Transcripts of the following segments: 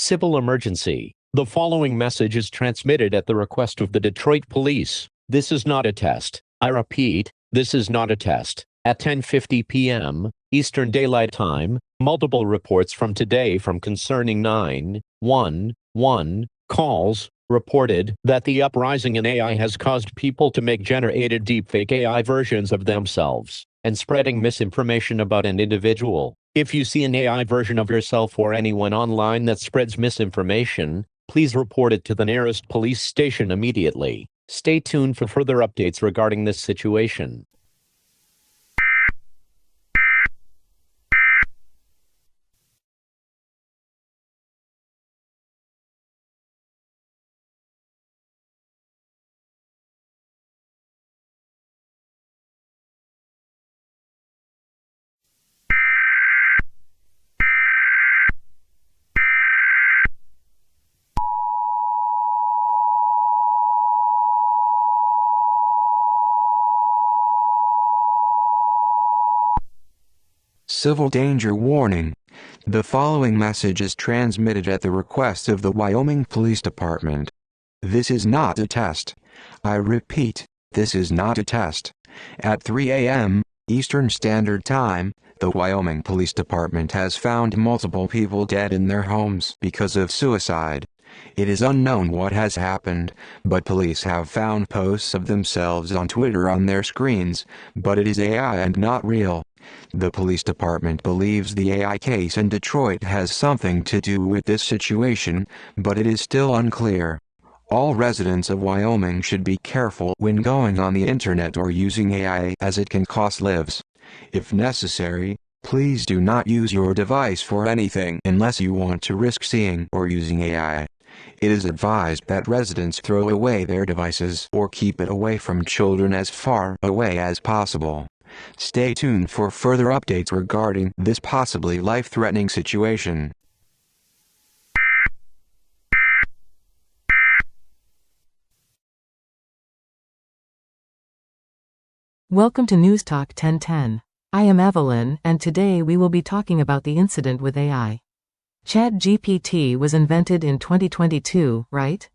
Civil emergency. The following message is transmitted at the request of the Detroit Police. This is not a test. I repeat, this is not a test. At 10:50 p.m. Eastern Daylight Time, multiple reports from today from concerning 911 calls reported that the uprising in AI has caused people to make generated deepfake AI versions of themselves and spreading misinformation about an individual. If you see an AI version of yourself or anyone online that spreads misinformation, please report it to the nearest police station immediately. Stay tuned for further updates regarding this situation. Civil danger warning. The following message is transmitted at the request of the Wyoming Police Department. This is not a test. I repeat, this is not a test. At 3 a.m. Eastern Standard Time, the Wyoming Police Department has found multiple people dead in their homes because of suicide. It is unknown what has happened, but police have found posts of themselves on Twitter on their screens, but it is AI and not real. The police department believes the AI case in Detroit has something to do with this situation, but it is still unclear. All residents of Wyoming should be careful when going on the internet or using AI as it can cost lives. If necessary, please do not use your device for anything unless you want to risk seeing or using AI. It is advised that residents throw away their devices or keep it away from children as far away as possible. Stay tuned for further updates regarding this possibly life-threatening situation. Welcome to News Talk 1010. I am Evelyn, and today we will be talking about the incident with AI. ChatGPT was invented in 2022, right?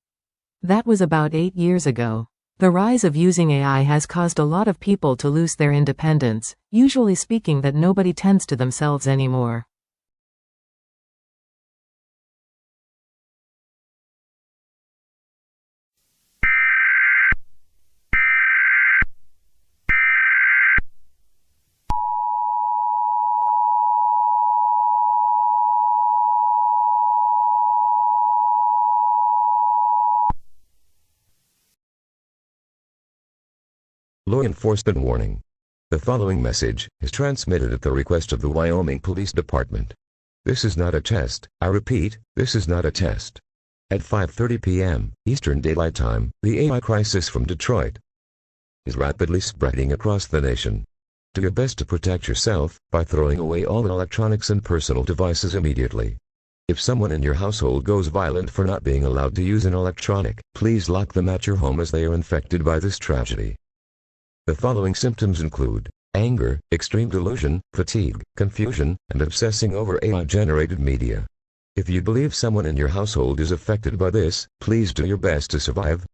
That was about 8 years ago. The rise of using AI has caused a lot of people to lose their independence, usually speaking that nobody tends to themselves anymore. Law enforcement warning. The following message is transmitted at the request of the Wyoming Police Department. This is not a test. I repeat, this is not a test. At 5:30 p.m. Eastern Daylight Time, the AI crisis from Detroit is rapidly spreading across the nation. Do your best to protect yourself by throwing away all electronics and personal devices immediately. If someone in your household goes violent for not being allowed to use an electronic, please lock them at your home as they are infected by this tragedy. The following symptoms include anger, extreme delusion, fatigue, confusion, and obsessing over AI-generated media. If you believe someone in your household is affected by this, please do your best to survive,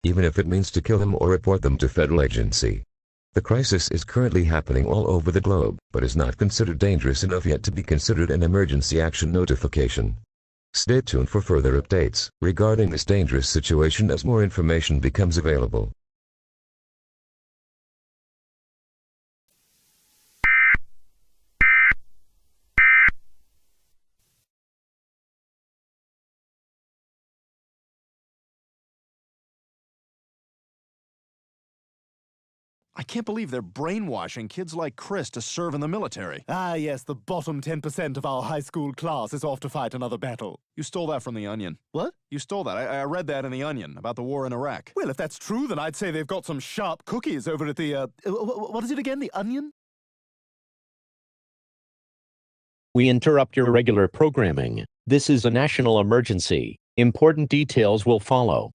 even if it means to kill them or report them to federal agency. The crisis is currently happening all over the globe, but is not considered dangerous enough yet to be considered an emergency action notification. Stay tuned for further updates regarding this dangerous situation as more information becomes available. I can't believe they're brainwashing kids like Chris to serve in the military. Ah, yes, the bottom 10% of our high school class is off to fight another battle. You stole that from The Onion. What? You stole that. I read that in The Onion about the war in Iraq. Well, if that's true, then I'd say they've got some sharp cookies over at the, what is it again, The Onion? We interrupt your regular programming. This is a national emergency. Important details will follow.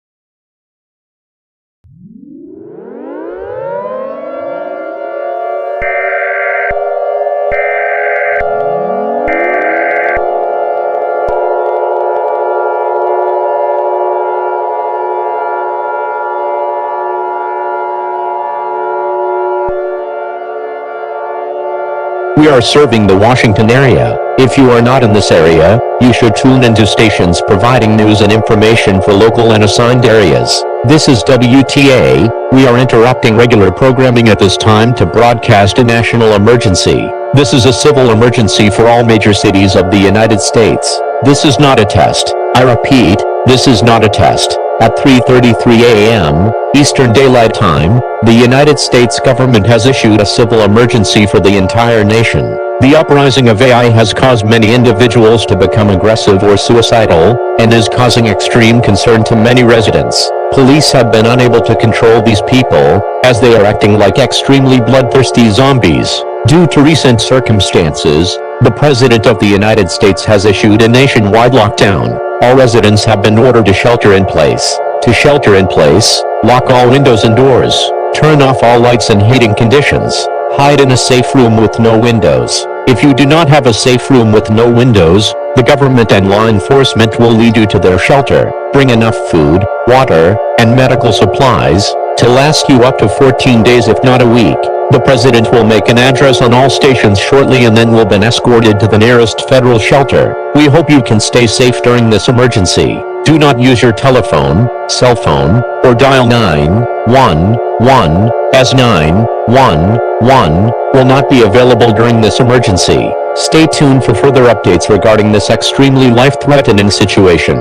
We are serving the Washington area. If you are not in this area, you should tune into stations providing news and information for local and assigned areas. This is WTA. We are interrupting regular programming at this time to broadcast a national emergency. This is a civil emergency for all major cities of the United States. This is not a test. I repeat, this is not a test. At 3:33 a.m. Eastern Daylight Time, the United States government has issued a civil emergency for the entire nation. The uprising of AI has caused many individuals to become aggressive or suicidal, and is causing extreme concern to many residents. Police have been unable to control these people, as they are acting like extremely bloodthirsty zombies. Due to recent circumstances, the President of the United States has issued a nationwide lockdown. All residents have been ordered to shelter in place. To shelter in place, lock all windows and doors, turn off all lights and heating conditions, hide in a safe room with no windows. If you do not have a safe room with no windows, the government and law enforcement will lead you to their shelter. Bring enough food, water, and medical supplies to last you up to 14 days if not a week. The President will make an address on all stations shortly and then will be escorted to the nearest federal shelter. We hope you can stay safe during this emergency. Do not use your telephone, cell phone, or dial 911, as 911 will not be available during this emergency. Stay tuned for further updates regarding this extremely life-threatening situation.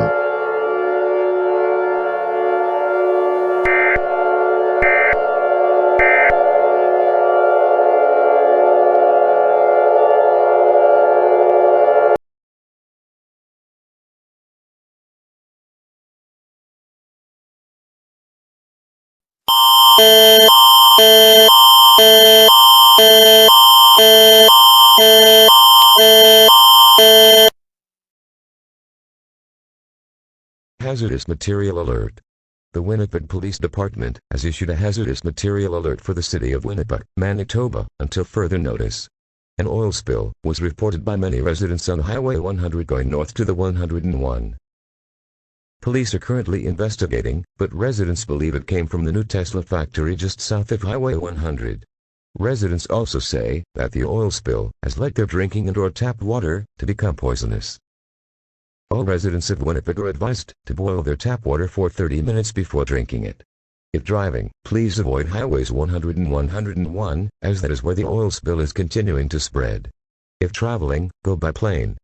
Hazardous material alert. The Winnipeg Police Department has issued a hazardous material alert for the city of Winnipeg, Manitoba, until further notice. An oil spill was reported by many residents on Highway 100 going north to the 101. Police are currently investigating, but residents believe it came from the new Tesla factory just south of Highway 100. Residents also say that the oil spill has led their drinking and/or tap water to become poisonous. All residents of Winnipeg are advised to boil their tap water for 30 minutes before drinking it. If driving, please avoid highways 100 and 101, as that is where the oil spill is continuing to spread. If traveling, go by plane,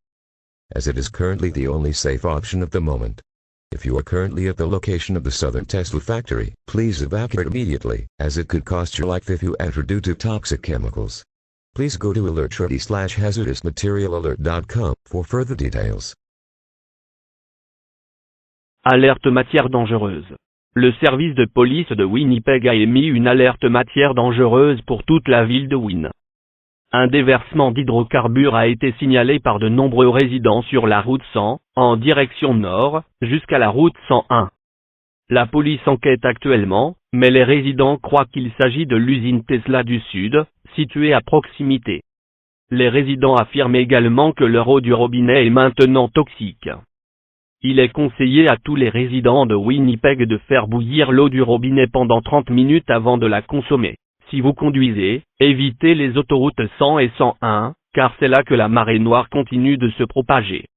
as it is currently the only safe option at the moment. If you are currently at the location of the southern Tesla factory, please evacuate immediately, as it could cost your life if you enter due to toxic chemicals. Please go to alertready/hazardousmaterialalert.com for further details. Alerte matière dangereuse. Le service de police de Winnipeg a émis une alerte matière dangereuse pour toute la ville de Win. Un déversement d'hydrocarbures a été signalé par de nombreux résidents sur la route 100, en direction nord, jusqu'à la route 101. La police enquête actuellement, mais les résidents croient qu'il s'agit de l'usine Tesla du Sud, située à proximité. Les résidents affirment également que leur eau du robinet est maintenant toxique. Il est conseillé à tous les résidents de Winnipeg de faire bouillir l'eau du robinet pendant 30 minutes avant de la consommer. Si vous conduisez, évitez les autoroutes 100 et 101, car c'est là que la marée noire continue de se propager.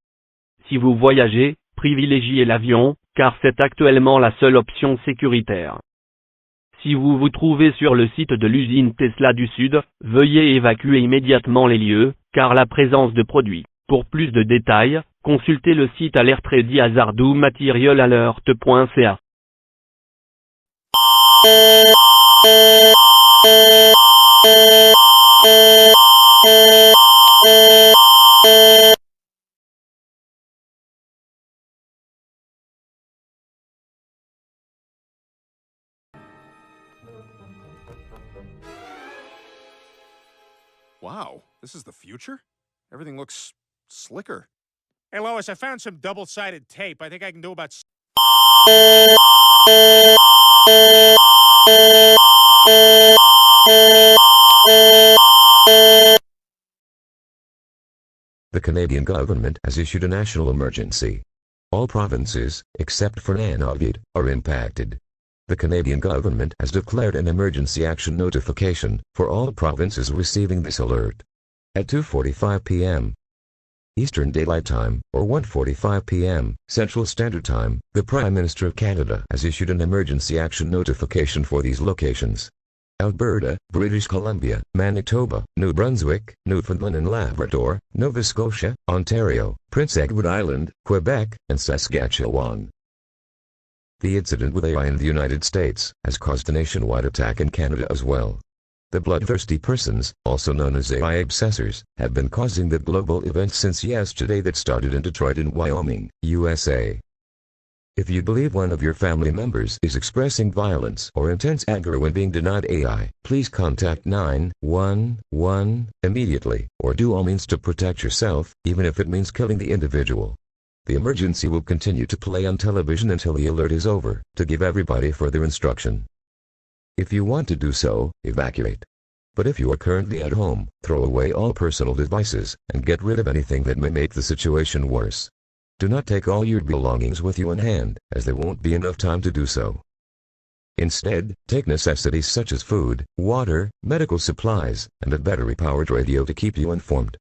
Si vous voyagez, privilégiez l'avion, car c'est actuellement la seule option sécuritaire. Si vous vous trouvez sur le site de l'usine Tesla du Sud, veuillez évacuer immédiatement les lieux, car la présence de produits. Pour plus de détails, consultez le site alertready-hazardoumaterialalert.ca. Wow, this is the future? Everything looks slicker. Hey, Lois, I found some double-sided tape. I think I can do about... The Canadian government has issued a national emergency. All provinces, except for Nunavut, are impacted. The Canadian government has declared an emergency action notification for all provinces receiving this alert. At 2:45 p.m. Eastern Daylight Time, or 1:45 p.m. Central Standard Time, the Prime Minister of Canada has issued an emergency action notification for these locations: Alberta, British Columbia, Manitoba, New Brunswick, Newfoundland and Labrador, Nova Scotia, Ontario, Prince Edward Island, Quebec, and Saskatchewan. The incident with AI in the United States has caused a nationwide attack in Canada as well. The bloodthirsty persons, also known as AI obsessors, have been causing the global event since yesterday that started in Detroit in Wyoming, USA. If you believe one of your family members is expressing violence or intense anger when being denied AI, please contact 911 immediately, or do all means to protect yourself, even if it means killing the individual. The emergency will continue to play on television until the alert is over, to give everybody further instruction. If you want to do so, evacuate. But if you are currently at home, throw away all personal devices, and get rid of anything that may make the situation worse. Do not take all your belongings with you in hand, as there won't be enough time to do so. Instead, take necessities such as food, water, medical supplies, and a battery-powered radio to keep you informed.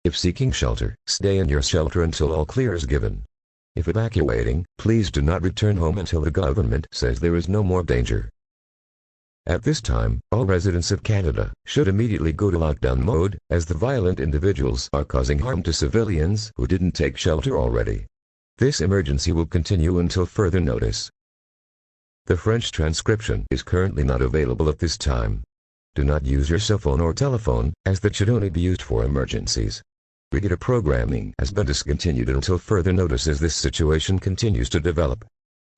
If seeking shelter, stay in your shelter until all clear is given. If evacuating, please do not return home until the government says there is no more danger. At this time, all residents of Canada should immediately go to lockdown mode, as the violent individuals are causing harm to civilians who didn't take shelter already. This emergency will continue until further notice. The French transcription is currently not available at this time. Do not use your cell phone or telephone, as that should only be used for emergencies. Regular programming has been discontinued until further notice as this situation continues to develop.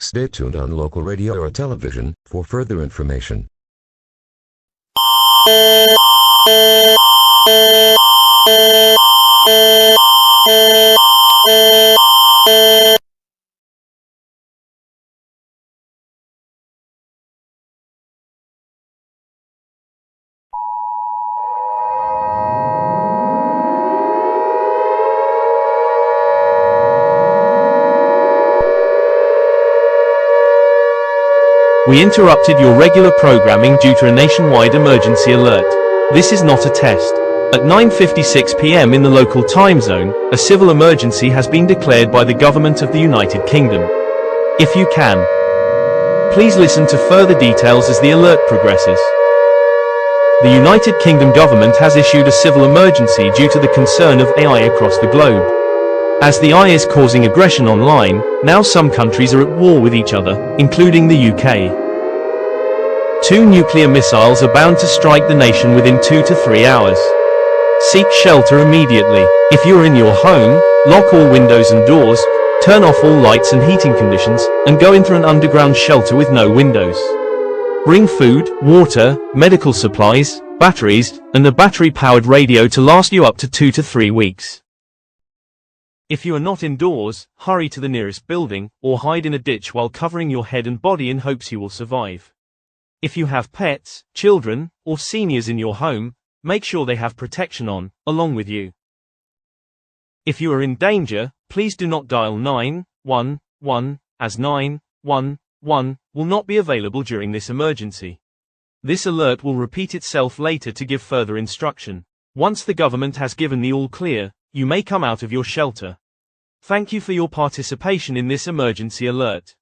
Stay tuned on local radio or television for further information. We interrupted your regular programming due to a nationwide emergency alert. This is not a test. At 9:56 p.m. in the local time zone, a civil emergency has been declared by the government of the United Kingdom. If you can, please listen to further details as the alert progresses. The United Kingdom government has issued a civil emergency due to the concern of AI across the globe. As the AI is causing aggression online, now some countries are at war with each other, including the UK. 2 nuclear missiles are bound to strike the nation within 2 to 3 hours. Seek shelter immediately. If you are in your home, lock all windows and doors, turn off all lights and heating conditions, and go into an underground shelter with no windows. Bring food, water, medical supplies, batteries, and a battery-powered radio to last you up to 2 to 3 weeks. If you are not indoors, hurry to the nearest building, or hide in a ditch while covering your head and body in hopes you will survive. If you have pets, children, or seniors in your home, make sure they have protection on, along with you. If you are in danger, please do not dial 911, as 911 will not be available during this emergency. This alert will repeat itself later to give further instruction. Once the government has given the all clear, you may come out of your shelter. Thank you for your participation in this emergency alert.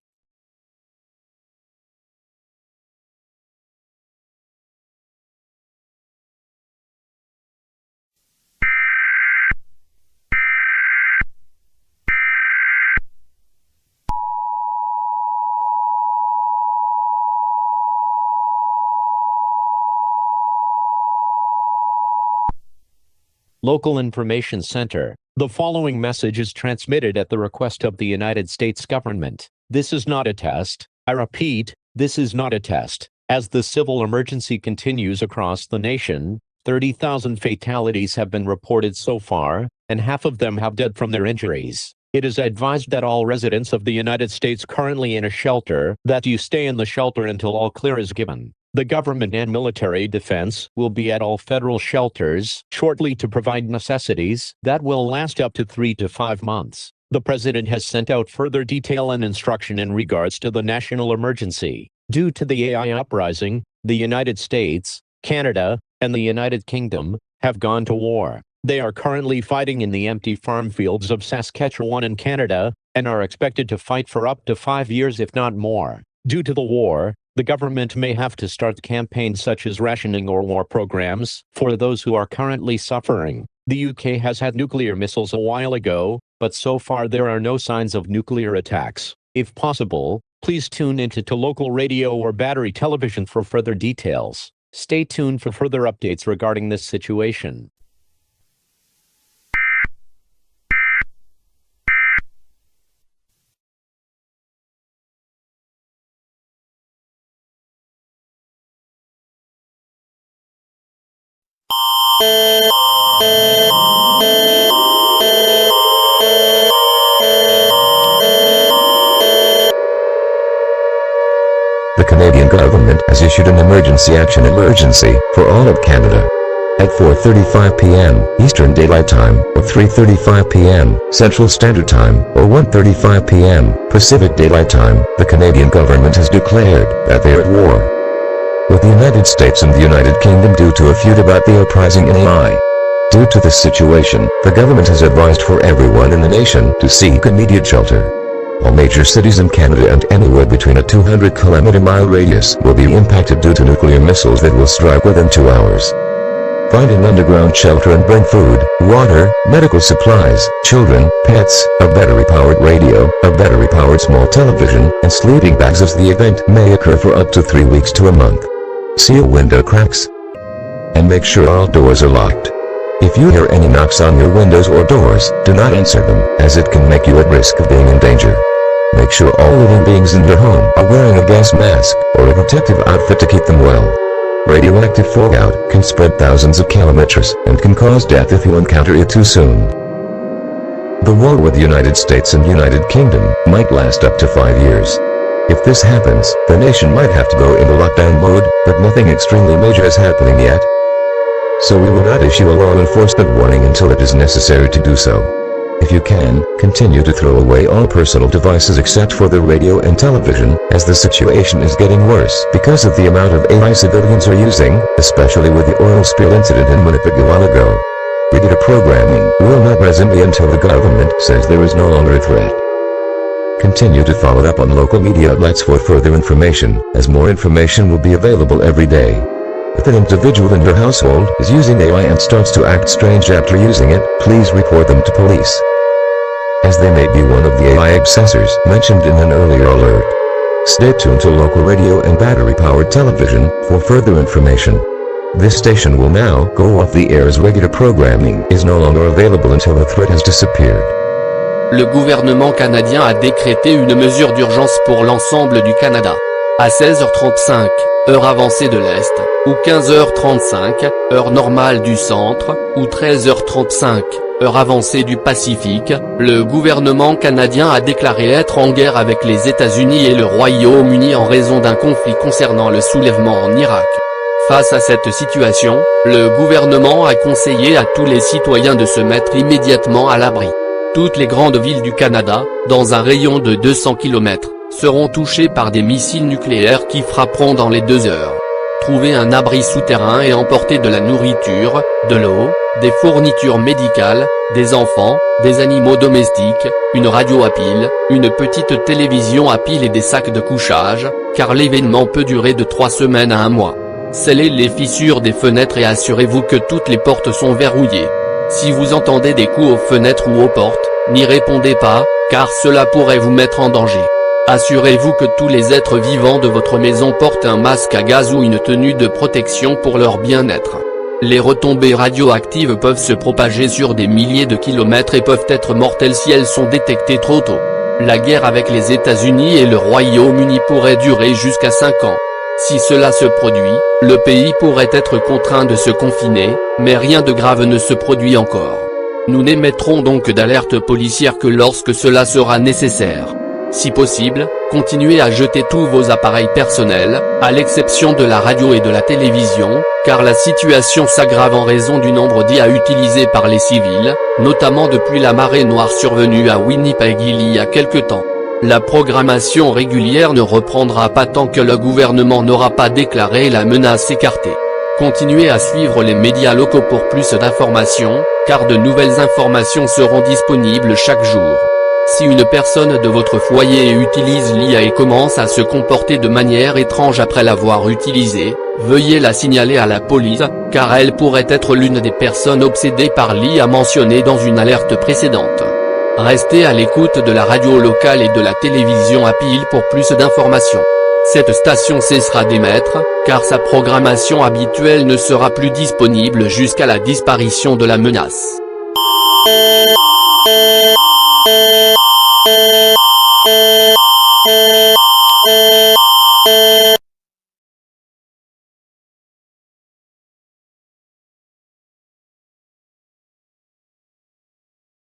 Local Information Center. The following message is transmitted at the request of the United States government. This is not a test. I repeat, this is not a test. As the civil emergency continues across the nation, 30,000 fatalities have been reported so far, and half of them have died from their injuries. It is advised that all residents of the United States currently in a shelter, that you stay in the shelter until all clear is given. The government and military defense will be at all federal shelters shortly to provide necessities that will last up to 3 to 5 months. The president has sent out further detail and instruction in regards to the national emergency. Due to the AI uprising, the United States, Canada, and the United Kingdom have gone to war. They are currently fighting in the empty farm fields of Saskatchewan in Canada, and are expected to fight for up to 5 years if not more. Due to the war, the government may have to start campaigns such as rationing or war programs for those who are currently suffering. The UK has had nuclear missiles a while ago, but so far there are no signs of nuclear attacks. If possible, please tune into local radio or battery television for further details. Stay tuned for further updates regarding this situation. The Canadian government has issued an emergency for all of Canada. At 4:35 p.m. Eastern Daylight Time, or 3:35 p.m. Central Standard Time, or 1:35 p.m. Pacific Daylight Time, the Canadian government has declared that they are at war with the United States and the United Kingdom due to a feud about the uprising in AI. Due to this situation, the government has advised for everyone in the nation to seek immediate shelter. All major cities in Canada and anywhere between a 200-kilometer-mile radius will be impacted due to nuclear missiles that will strike within 2 hours. Find an underground shelter and bring food, water, medical supplies, children, pets, a battery-powered radio, a battery-powered small television, and sleeping bags as the event may occur for up to 3 weeks to a month. Seal window cracks and make sure all doors are locked. If you hear any knocks on your windows or doors, do not answer them, as it can make you at risk of being in danger. Make sure all living beings in your home are wearing a gas mask or a protective outfit to keep them well. Radioactive fallout can spread thousands of kilometers and can cause death if you encounter it too soon. The war with the United States and United Kingdom might last up to 5 years. If this happens, the nation might have to go into lockdown mode, but nothing extremely major is happening yet. So we will not issue a law enforcement warning until it is necessary to do so. If you can, continue to throw away all personal devices except for the radio and television, as the situation is getting worse because of the amount of AI civilians are using, especially with the oil spill incident in Winnipeg a while ago. Regular programming will not resume until the government says there is no longer a threat. Continue to follow up on local media outlets for further information, as more information will be available every day. If an individual in your household is using AI and starts to act strange after using it, please report them to police, as they may be one of the AI obsessors mentioned in an earlier alert. Stay tuned to local radio and battery-powered television for further information. This station will now go off the air as regular programming is no longer available until the threat has disappeared. Le gouvernement canadien a décrété une mesure d'urgence pour l'ensemble du Canada. À 16h35, heure avancée de l'Est, ou 15h35, heure normale du Centre, ou 13h35, heure avancée du Pacifique, le gouvernement canadien a déclaré être en guerre avec les États-Unis et le Royaume-Uni en raison d'un conflit concernant le soulèvement en Irak. Face à cette situation, le gouvernement a conseillé à tous les citoyens de se mettre immédiatement à l'abri. Toutes les grandes villes du Canada, dans un rayon de 200 km, seront touchées par des missiles nucléaires qui frapperont dans les 2 heures. Trouvez un abri souterrain et emportez de la nourriture, de l'eau, des fournitures médicales, des enfants, des animaux domestiques, une radio à pile, une petite télévision à pile et des sacs de couchage, car l'événement peut durer de 3 semaines à 1 mois. Scellez les fissures des fenêtres et assurez-vous que toutes les portes sont verrouillées. Si vous entendez des coups aux fenêtres ou aux portes, n'y répondez pas, car cela pourrait vous mettre en danger. Assurez-vous que tous les êtres vivants de votre maison portent un masque à gaz ou une tenue de protection pour leur bien-être. Les retombées radioactives peuvent se propager sur des milliers de kilomètres et peuvent être mortelles si elles sont détectées trop tôt. La guerre avec les États-Unis et le Royaume-Uni pourrait durer jusqu'à 5 ans. Si cela se produit, le pays pourrait être contraint de se confiner, mais rien de grave ne se produit encore. Nous n'émettrons donc d'alerte policière que lorsque cela sera nécessaire. Si possible, continuez à jeter tous vos appareils personnels, à l'exception de la radio et de la télévision, car la situation s'aggrave en raison du nombre d'IA utilisés par les civils, notamment depuis la marée noire survenue à Winnipeg il y a quelque temps. La programmation régulière ne reprendra pas tant que le gouvernement n'aura pas déclaré la menace écartée. Continuez à suivre les médias locaux pour plus d'informations, car de nouvelles informations seront disponibles chaque jour. Si une personne de votre foyer utilise l'IA et commence à se comporter de manière étrange après l'avoir utilisée, veuillez la signaler à la police, car elle pourrait être l'une des personnes obsédées par l'IA mentionnées dans une alerte précédente. Restez à l'écoute de la radio locale et de la télévision à pile pour plus d'informations. Cette station cessera d'émettre, car sa programmation habituelle ne sera plus disponible jusqu'à la disparition de la menace.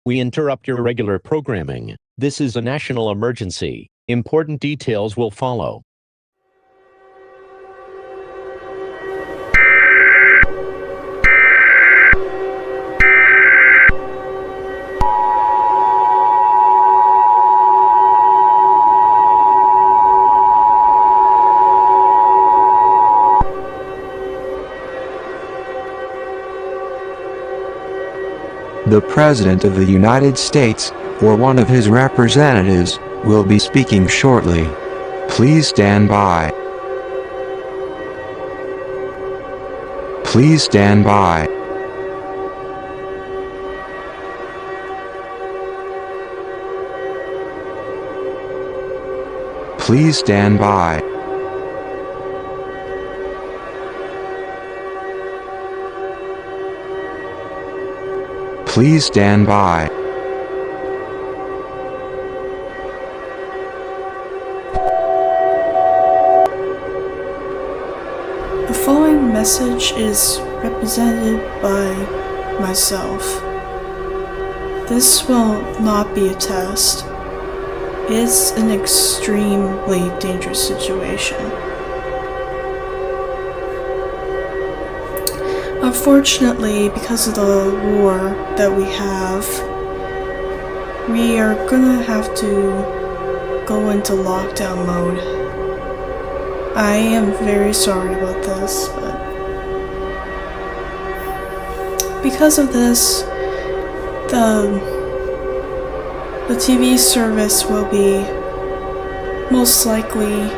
We interrupt your regular programming. This is a national emergency. Important details will follow. The President of the United States, or one of his representatives, will be speaking shortly. Please stand by. Please stand by. Please stand by. Please stand by. The following message is represented by myself. This will not be a test. It's an extremely dangerous situation. Unfortunately, because of the war that we have, we are gonna have to go into lockdown mode. I am very sorry about this, but because of this, the TV service will be most likely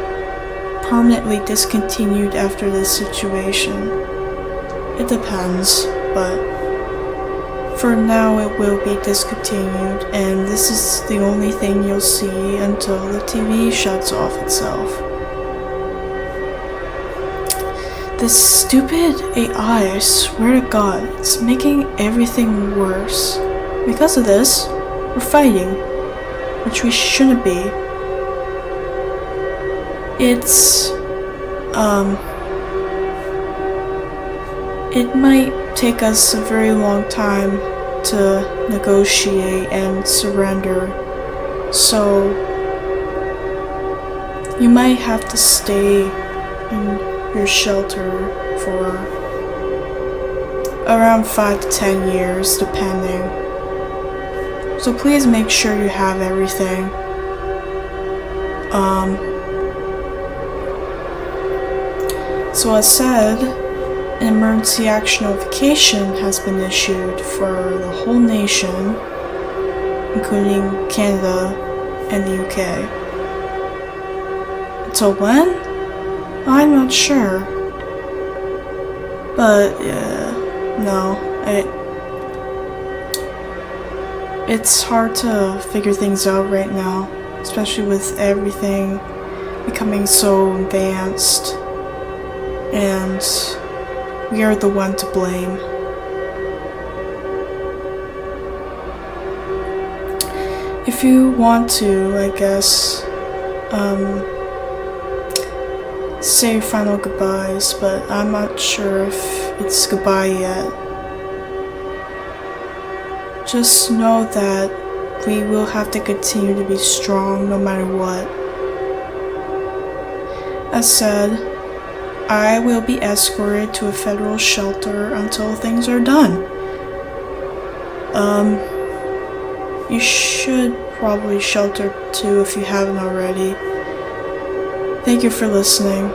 permanently discontinued after this situation. It depends, but for now it will be discontinued, and this is the only thing you'll see until the TV shuts off itself. This stupid AI, I swear to God, it's making everything worse. Because of this, we're fighting, which we shouldn't be. It's, it might take us a very long time to negotiate and surrender, so you might have to stay in your shelter for around 5 to 10 years, depending. So please make sure you have everything. So as said, an emergency action notification has been issued for the whole nation, including Canada and the UK. Until when? I'm not sure. But yeah, no, it's hard to figure things out right now, especially with everything becoming so advanced, and we are the one to blame. If you want to, I guess, say your final goodbyes, but I'm not sure if it's goodbye yet. Just know that we will have to continue to be strong no matter what. As said, I will be escorted to a federal shelter until things are done. You should probably shelter too if you haven't already. Thank you for listening.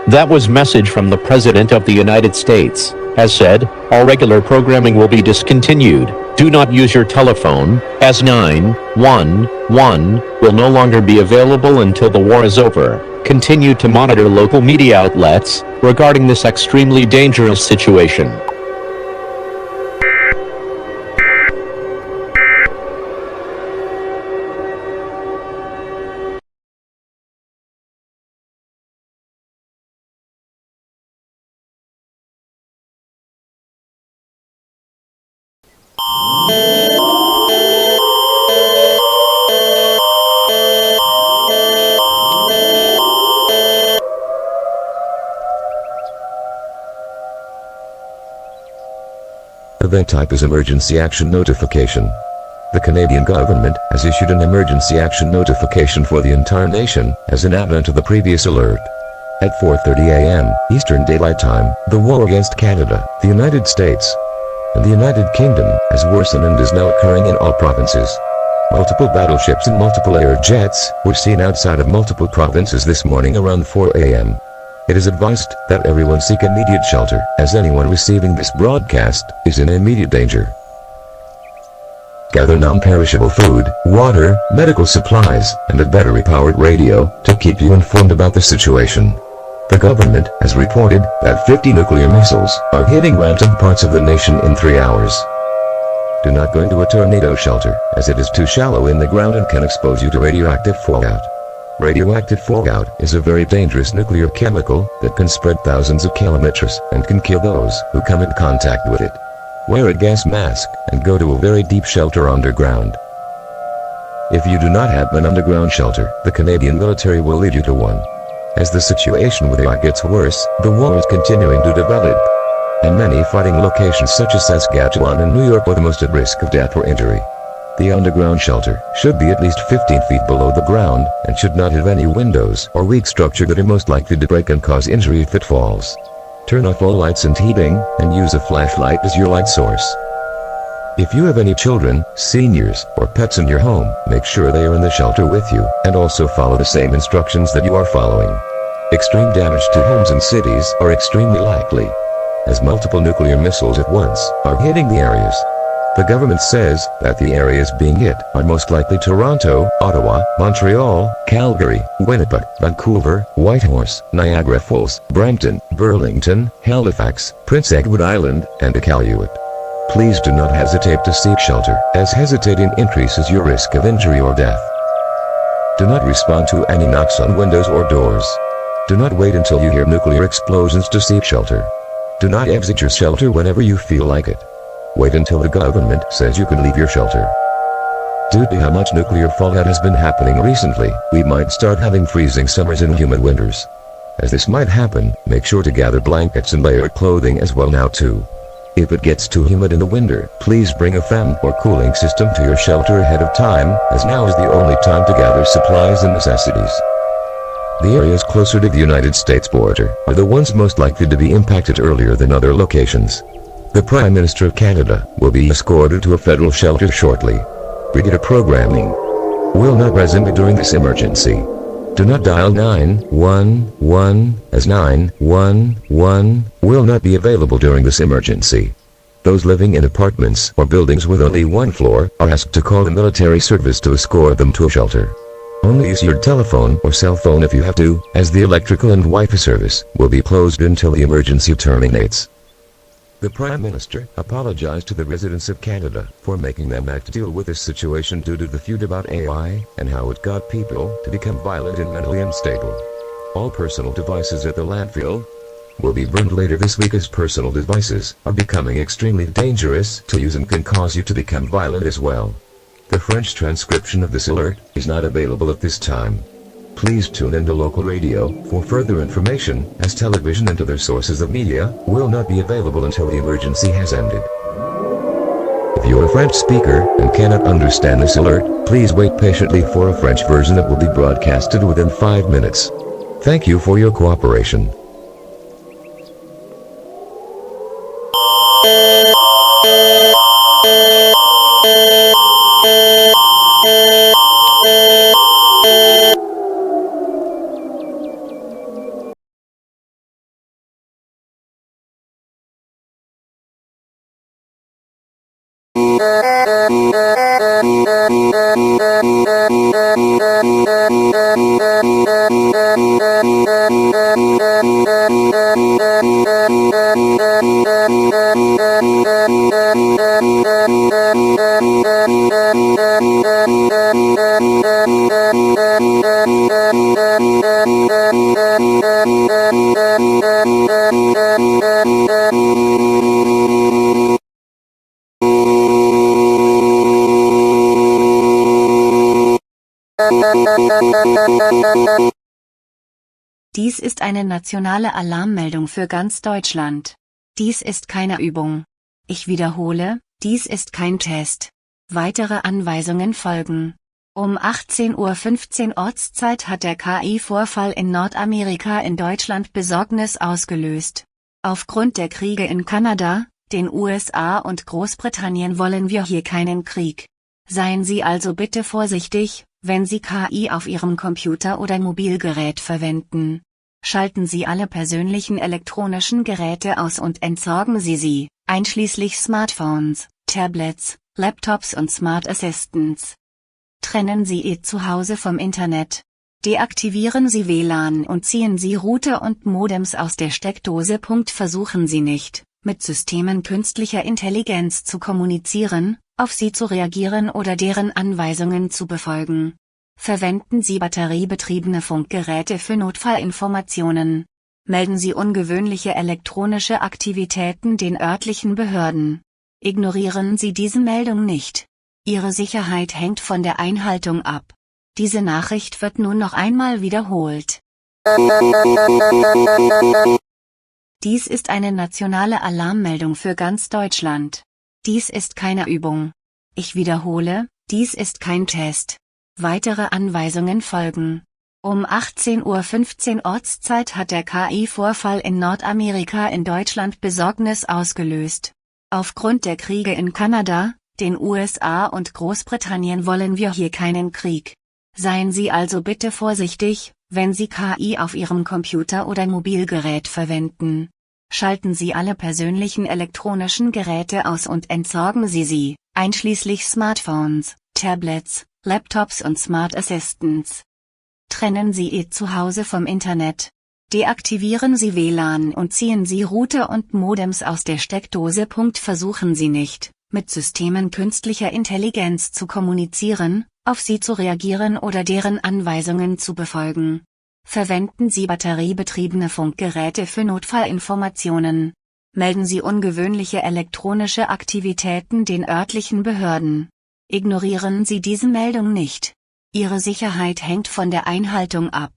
That was message from the President of the United States. As said, all regular programming will be discontinued. Do not use your telephone, as 911 will no longer be available until the war is over. Continue to monitor local media outlets regarding this extremely dangerous situation. Event type is Emergency Action Notification. The Canadian government has issued an emergency action notification for the entire nation as an add-on to the previous alert. At 4:30 a.m. Eastern Daylight Time, the war against Canada, the United States, and the United Kingdom has worsened and is now occurring in all provinces. Multiple battleships and multiple air jets were seen outside of multiple provinces this morning around 4 a.m. It is advised that everyone seek immediate shelter, as anyone receiving this broadcast is in immediate danger. Gather non-perishable food, water, medical supplies, and a battery-powered radio to keep you informed about the situation. The government has reported that 50 nuclear missiles are hitting random parts of the nation in 3 hours. Do not go into a tornado shelter, as it is too shallow in the ground and can expose you to radioactive fallout. Radioactive fallout is a very dangerous nuclear chemical that can spread thousands of kilometers and can kill those who come in contact with it. Wear a gas mask and go to a very deep shelter underground. If you do not have an underground shelter, the Canadian military will lead you to one. As the situation with AI gets worse, the war is continuing to develop, and many fighting locations such as Saskatchewan and New York are the most at risk of death or injury. The underground shelter should be at least 15 feet below the ground and should not have any windows or weak structure that are most likely to break and cause injury if it falls. Turn off all lights and heating, and use a flashlight as your light source. If you have any children, seniors, or pets in your home, make sure they are in the shelter with you, and also follow the same instructions that you are following. Extreme damage to homes and cities are extremely likely, as multiple nuclear missiles at once are hitting the areas. The government says that the areas being hit are most likely Toronto, Ottawa, Montreal, Calgary, Winnipeg, Vancouver, Whitehorse, Niagara Falls, Brampton, Burlington, Halifax, Prince Edward Island, and Iqaluit. Please do not hesitate to seek shelter, as hesitating increases your risk of injury or death. Do not respond to any knocks on windows or doors. Do not wait until you hear nuclear explosions to seek shelter. Do not exit your shelter whenever you feel like it. Wait until the government says you can leave your shelter. Due to how much nuclear fallout has been happening recently, we might start having freezing summers and humid winters. As this might happen, make sure to gather blankets and layered clothing as well now too. If it gets too humid in the winter, please bring a fan or cooling system to your shelter ahead of time, as now is the only time to gather supplies and necessities. The areas closer to the United States border are the ones most likely to be impacted earlier than other locations. The Prime Minister of Canada will be escorted to a federal shelter shortly. Regular programming will not resume during this emergency. Do not dial 911, as 911 will not be available during this emergency. Those living in apartments or buildings with only one floor are asked to call the military service to escort them to a shelter. Only use your telephone or cell phone if you have to, as the electrical and Wi-Fi service will be closed until the emergency terminates. The Prime Minister apologized to the residents of Canada for making them have to deal with this situation due to the feud about AI and how it got people to become violent and mentally unstable. All personal devices at the landfill will be burned later this week, as personal devices are becoming extremely dangerous to use and can cause you to become violent as well. The French transcription of this alert is not available at this time. Please tune into local radio for further information, as television and other sources of media will not be available until the emergency has ended. If you are a French speaker and cannot understand this alert, please wait patiently for a French version that will be broadcasted within 5 minutes. Thank you for your cooperation. Dies ist eine nationale Alarmmeldung für ganz Deutschland. Dies ist keine Übung. Ich wiederhole, dies ist kein Test. Weitere Anweisungen folgen. Um 18:15 Uhr Ortszeit hat der KI-Vorfall in Nordamerika in Deutschland Besorgnis ausgelöst. Aufgrund der Kriege in Kanada, den USA und Großbritannien wollen wir hier keinen Krieg. Seien Sie also bitte vorsichtig, wenn Sie KI auf Ihrem Computer oder Mobilgerät verwenden. Schalten Sie alle persönlichen elektronischen Geräte aus und entsorgen Sie sie, einschließlich Smartphones, Tablets, Laptops und Smart Assistants. Trennen Sie Ihr Zuhause vom Internet. Deaktivieren Sie WLAN und ziehen Sie Router und Modems aus der Steckdose. Versuchen Sie nicht, mit Systemen künstlicher Intelligenz zu kommunizieren, auf sie zu reagieren oder deren Anweisungen zu befolgen. Verwenden Sie batteriebetriebene Funkgeräte für Notfallinformationen. Melden Sie ungewöhnliche elektronische Aktivitäten den örtlichen Behörden. Ignorieren Sie diese Meldung nicht. Ihre Sicherheit hängt von der Einhaltung ab. Diese Nachricht wird nun noch einmal wiederholt. Dies ist eine nationale Alarmmeldung für ganz Deutschland. Dies ist keine Übung. Ich wiederhole, dies ist kein Test. Weitere Anweisungen folgen. Um 18:15 Uhr Ortszeit hat der KI-Vorfall in Nordamerika in Deutschland Besorgnis ausgelöst. Aufgrund der Kriege in Kanada, den USA und Großbritannien wollen wir hier keinen Krieg. Seien Sie also bitte vorsichtig, wenn Sie KI auf Ihrem Computer oder Mobilgerät verwenden. Schalten Sie alle persönlichen elektronischen Geräte aus und entsorgen Sie sie, einschließlich Smartphones, Tablets, Laptops und Smart Assistants. Trennen Sie Ihr Zuhause vom Internet. Deaktivieren Sie WLAN und ziehen Sie Router und Modems aus der Steckdose. Versuchen Sie nicht, mit Systemen künstlicher Intelligenz zu kommunizieren, auf sie zu reagieren oder deren Anweisungen zu befolgen. Verwenden Sie batteriebetriebene Funkgeräte für Notfallinformationen. Melden Sie ungewöhnliche elektronische Aktivitäten den örtlichen Behörden. Ignorieren Sie diese Meldung nicht. Ihre Sicherheit hängt von der Einhaltung ab.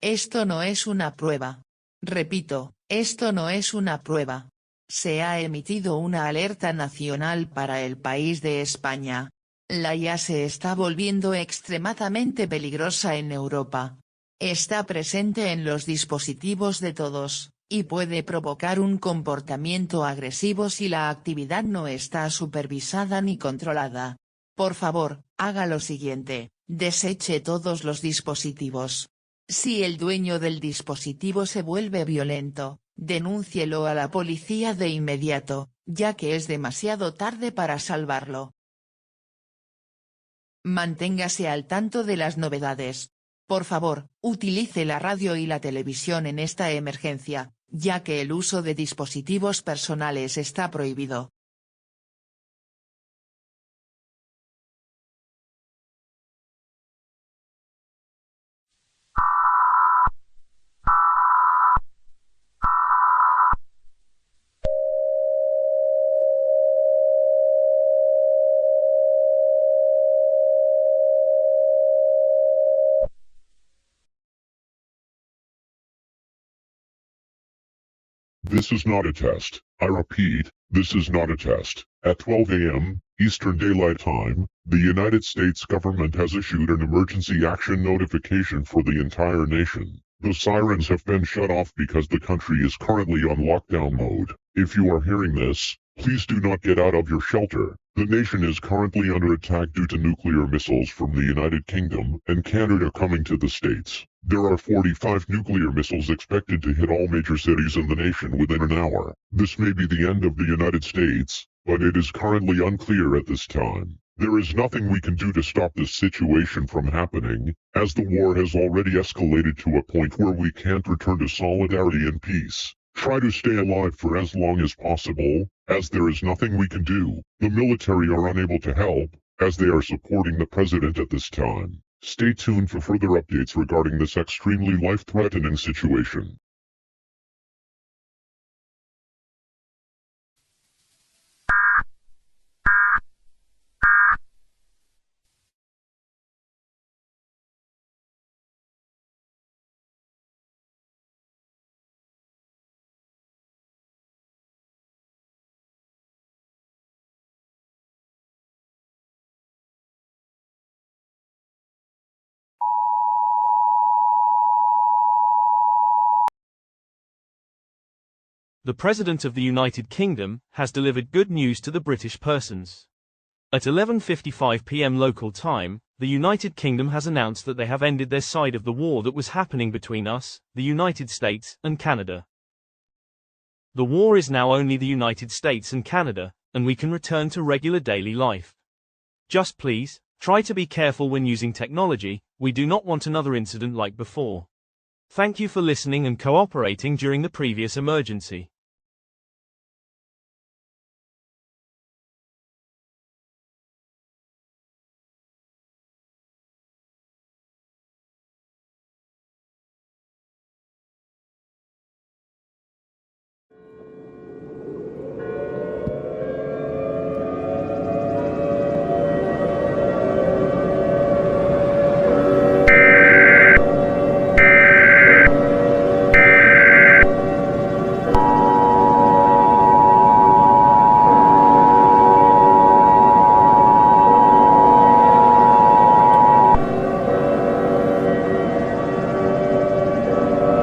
Esto no es una prueba. Repito, esto no es una prueba. Se ha emitido una alerta nacional para el país de España. La IA se está volviendo extremadamente peligrosa en Europa. Está presente en los dispositivos de todos, y puede provocar un comportamiento agresivo si la actividad no está supervisada ni controlada. Por favor, haga lo siguiente, deseche todos los dispositivos. Si el dueño del dispositivo se vuelve violento, denúncielo a la policía de inmediato, ya que es demasiado tarde para salvarlo. Manténgase al tanto de las novedades. Por favor, utilice la radio y la televisión en esta emergencia, ya que el uso de dispositivos personales está prohibido. This is not a test. I repeat, this is not a test. At 12 a.m. Eastern Daylight Time, the United States government has issued an emergency action notification for the entire nation. The sirens have been shut off because the country is currently on lockdown mode. If you are hearing this, please do not get out of your shelter. The nation is currently under attack due to nuclear missiles from the United Kingdom and Canada coming to the States. There are 45 nuclear missiles expected to hit all major cities in the nation within an hour. This may be the end of the United States, but it is currently unclear at this time. There is nothing we can do to stop this situation from happening, as the war has already escalated to a point where we can't return to solidarity and peace. Try to stay alive for as long as possible, as there is nothing we can do. The military are unable to help, as they are supporting the president at this time. Stay tuned for further updates regarding this extremely life-threatening situation. The President of the United Kingdom has delivered good news to the British persons. At 11:55 p.m. local time, the United Kingdom has announced that they have ended their side of the war that was happening between us, the United States, and Canada. The war is now only the United States and Canada, and we can return to regular daily life. Just please, try to be careful when using technology. We do not want another incident like before. Thank you for listening and cooperating during the previous emergency.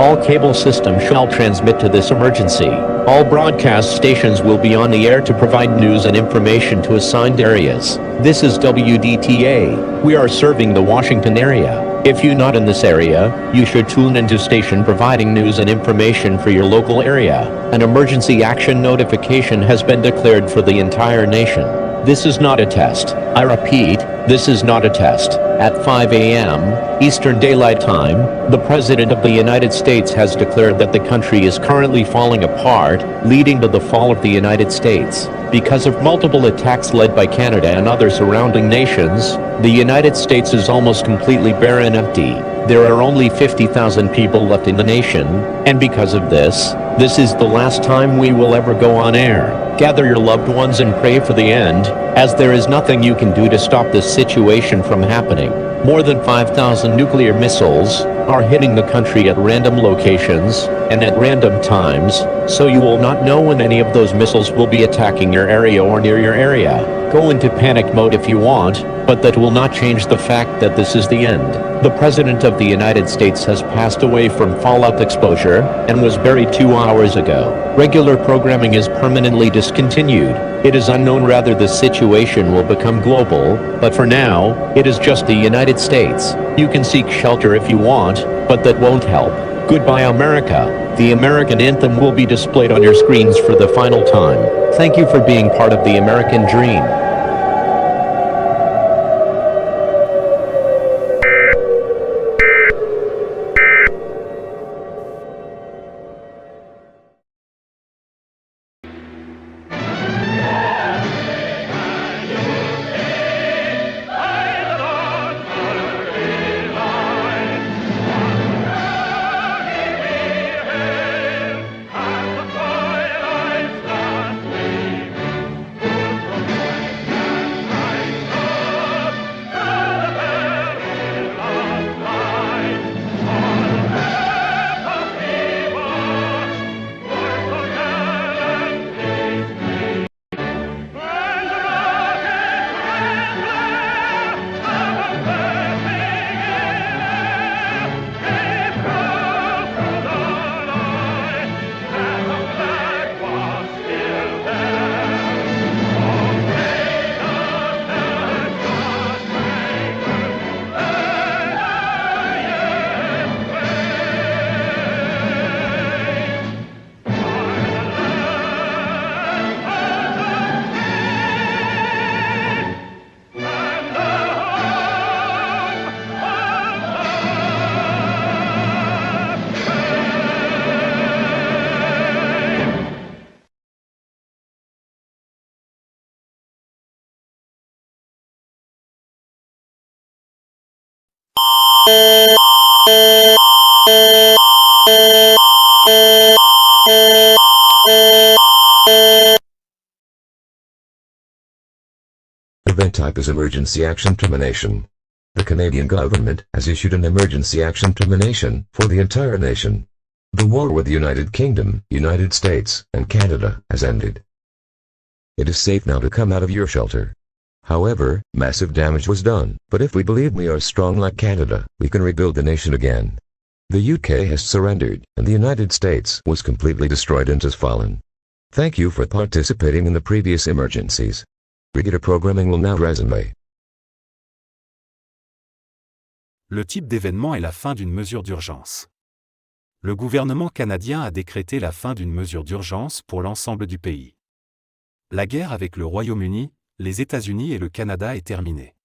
All cable systems shall transmit to this emergency. All broadcast stations will be on the air to provide news and information to assigned areas. This is WDTA. We are serving the Washington area. If you're not in this area, you should tune into station providing news and information for your local area. An emergency action notification has been declared for the entire nation. This is not a test. I repeat, this is not a test. At 5 a.m. Eastern Daylight Time, the President of the United States has declared that the country is currently falling apart, leading to the fall of the United States. Because of multiple attacks led by Canada and other surrounding nations, the United States is almost completely bare and empty. There are only 50,000 people left in the nation, and because of this is the last time we will ever go on air. Gather your loved ones and pray for the end, as there is nothing you can do to stop this situation from happening. More than 5,000 nuclear missiles are hitting the country at random locations and at random times, so you will not know when any of those missiles will be attacking your area or near your area. Go into panic mode if you want, but that will not change the fact that this is the end. The President of the United States has passed away from fallout exposure and was buried 2 hours ago. Regular programming is permanently discontinued. It is unknown whether this situation will become global, but for now, it is just the United States. You can seek shelter if you want, but that won't help. Goodbye America. The American anthem will be displayed on your screens for the final time. Thank you for being part of the American dream. Event type is emergency action termination. The Canadian government has issued an emergency action termination for the entire nation. The war with the United Kingdom, United States, and Canada has ended. It is safe now to come out of your shelter. However, massive damage was done, but if we believe we are strong like Canada, we can rebuild the nation again. The UK has surrendered, and the United States was completely destroyed and has fallen. Thank you for participating in the previous emergencies. Regular programming will now resume. Le type d'événement est la fin d'une mesure d'urgence. Le gouvernement canadien a décrété la fin d'une mesure d'urgence pour l'ensemble du pays. La guerre avec le Royaume-Uni, les États-Unis et le Canada est terminée.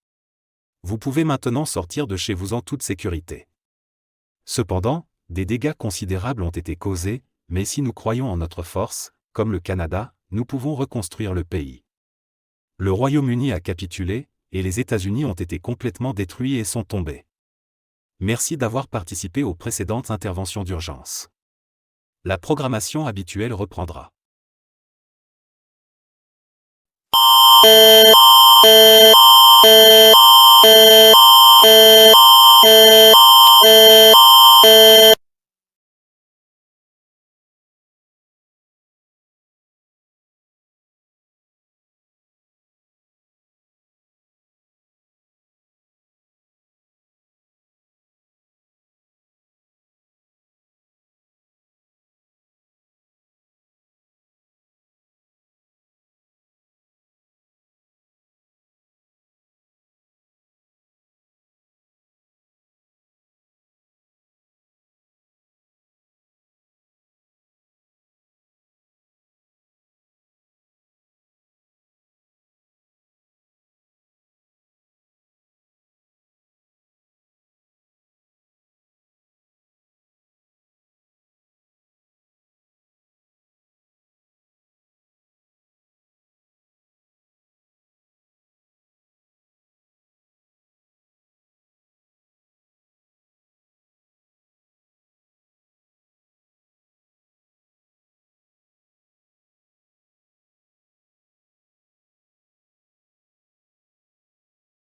Vous pouvez maintenant sortir de chez vous en toute sécurité. Cependant, des dégâts considérables ont été causés, mais si nous croyons en notre force, comme le Canada, nous pouvons reconstruire le pays. Le Royaume-Uni a capitulé, et les États-Unis ont été complètement détruits et sont tombés. Merci d'avoir participé aux précédentes interventions d'urgence. La programmation habituelle reprendra.